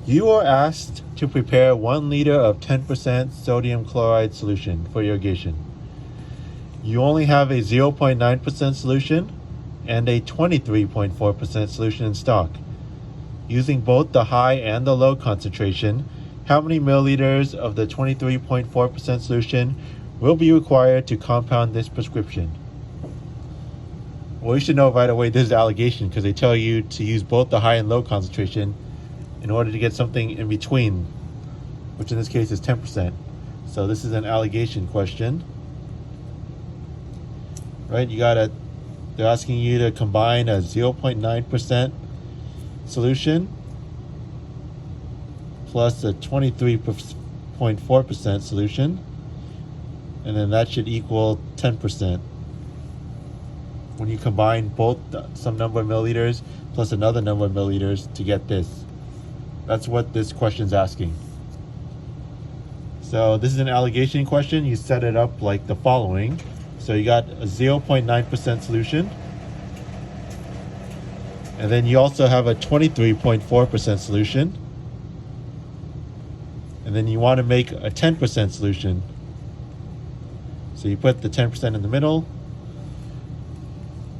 You are asked to prepare 1 liter of 10% sodium chloride solution for irrigation. You only have a 0.9% solution and a 23.4% solution in stock. Using both the high and the low concentration, how many milliliters of the 23.4% solution will be required to compound this prescription? Well, you should know right away this is alligation because they tell you to use both the high and low concentration in order to get something in between, which in this case is 10%. So this is an alligation question. Right, they're asking you to combine a 0.9% solution plus a 23.4% solution, and then that should equal 10%. When you combine both some number of milliliters plus another number of milliliters to get this. That's what this question is asking. So this is an alligation question. You set it up like the following. So you got a 0.9% solution. And then you also have a 23.4% solution. And then you want to make a 10% solution. So you put the 10% in the middle.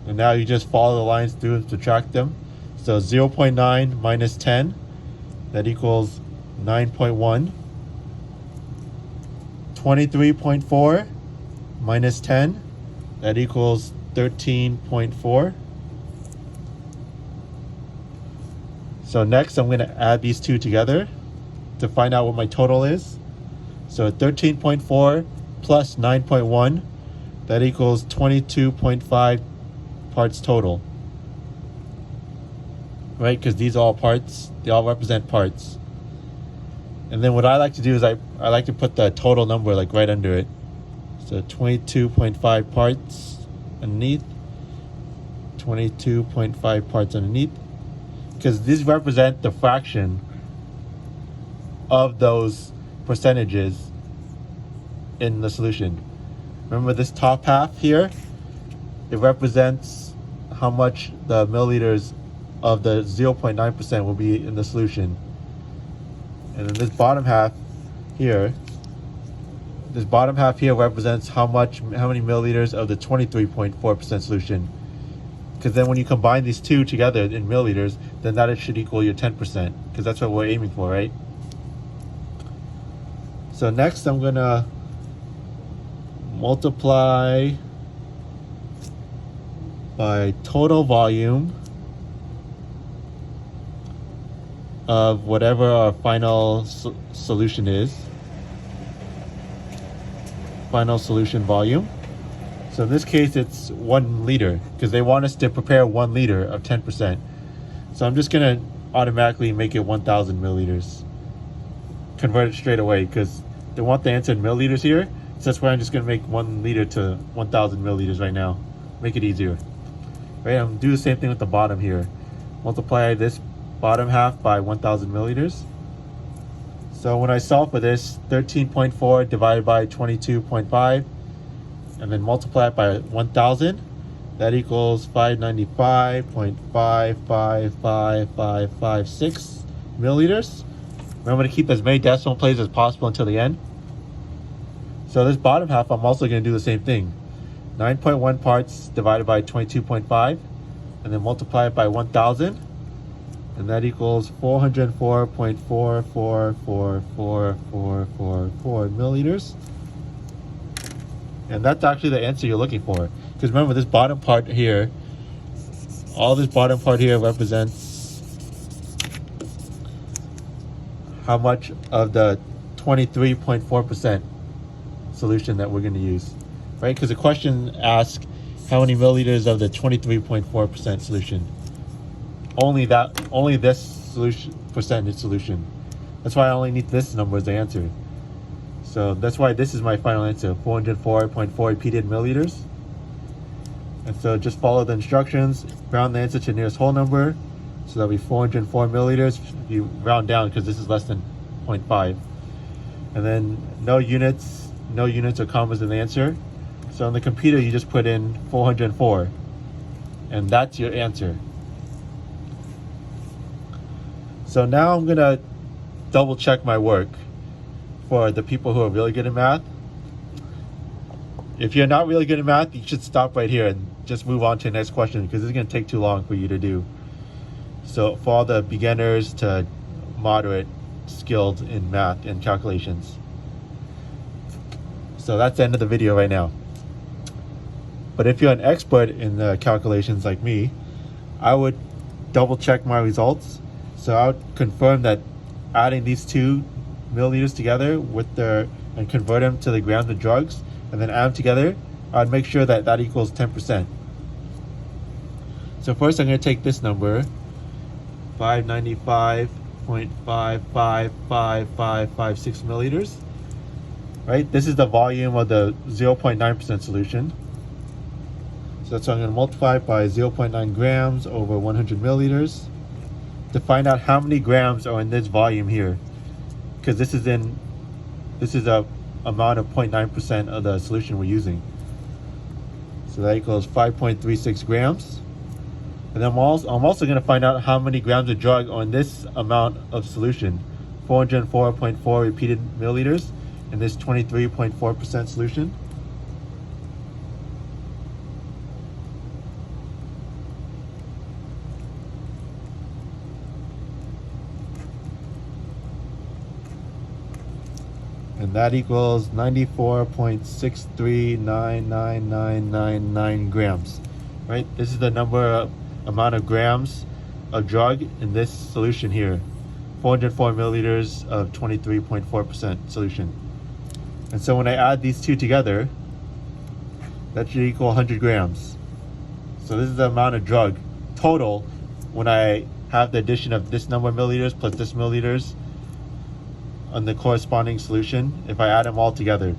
And now you just follow the lines through and subtract them. So 0.9 minus 10, that equals 9.1. 23.4 minus 10, that equals 13.4. So next I'm going to add these two together to find out what my total is. So 13.4 plus 9.1, that equals 22.5 parts total. Right, because these are all parts, they all represent parts. And then what I like to do is I like to put the total number like right under it. So 22.5 parts underneath, 22.5 parts underneath, because these represent the fraction of those percentages in the solution. Remember this top half here? It represents how much the milliliters of the 0.9% will be in the solution. And then this bottom half here represents how many milliliters of the 23.4% solution. Because then when you combine these two together in milliliters, then that should equal your 10%, because that's what we're aiming for, right? So next I'm gonna multiply by total volume of whatever our final solution is. Final solution volume. So in this case it's 1 liter because they want us to prepare 1 liter of 10%. So I'm just gonna automatically make it 1,000 milliliters. Convert it straight away because they want the answer in milliliters here. So that's why I'm just gonna make 1 liter to 1,000 milliliters right now. Make it easier. Right, I'm gonna do the same thing with the bottom here. Multiply this bottom half by 1,000 milliliters. So when I solve for this, 13.4 divided by 22.5, and then multiply it by 1,000, that equals 595.555556 milliliters. Remember to keep as many decimal places as possible until the end. So this bottom half, I'm also going to do the same thing. 9.1 parts divided by 22.5, and then multiply it by 1,000, and that equals 404.444444 milliliters. And that's actually the answer you're looking for. Because remember, this bottom part here, all this bottom part here represents how much of the 23.4% solution that we're going to use. Right? Because the question asks how many milliliters of the 23.4% solution. Only this solution percentage solution. That's why I only need this number as the answer. So that's why this is my final answer, 404.4 repeated milliliters. And so just follow the instructions, round the answer to the nearest whole number. So that'll be 404 milliliters. You round down because this is less than 0.5. And then no units or commas in the answer. So on the computer, you just put in 404. And that's your answer. So now I'm gonna double check my work for the people who are really good at math. If you're not really good at math, you should stop right here and just move on to the next question, because it's going to take too long for you to do. So for all the beginners to moderate skilled in math and calculations. So that's the end of the video right now. But if you're an expert in the calculations like me, I would double check my results. So I would confirm that adding these 2 milliliters together and convert them to the grams of drugs, and then add them together, I'd make sure that that equals 10%. So first I'm going to take this number, 595.555556 milliliters. Right? This is the volume of the 0.9% solution. So that's why I'm going to multiply by 0.9 grams over 100 milliliters to find out how many grams are in this volume here. Because this is a amount of 0.9% of the solution we're using. So that equals 5.36 grams. And then I'm also going to find out how many grams of drug are in this amount of solution, 404.4 repeated milliliters in this 23.4% solution. And that equals 94.639999 grams. Right? This is the amount of grams of drug in this solution here. 404 milliliters of 23.4% solution. And so when I add these two together, that should equal 100 grams. So this is the amount of drug total when I have the addition of this number of milliliters plus this milliliters on the corresponding solution if I add them all together.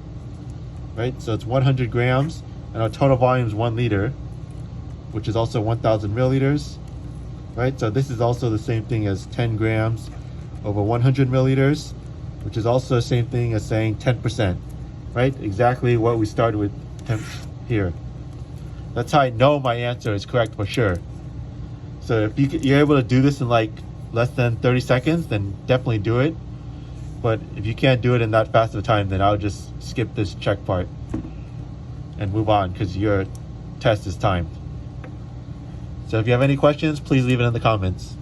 Right? So it's 100 grams and our total volume is 1 liter, which is also 1,000 milliliters. Right? So this is also the same thing as 10 grams over 100 milliliters, which is also the same thing as saying 10%. Right? Exactly what we started with here. That's how I know my answer is correct for sure. So if you're able to do this in like less than 30 seconds, then definitely do it. But if you can't do it in that fast of a time, then I'll just skip this check part and move on, because your test is timed. So if you have any questions, please leave it in the comments.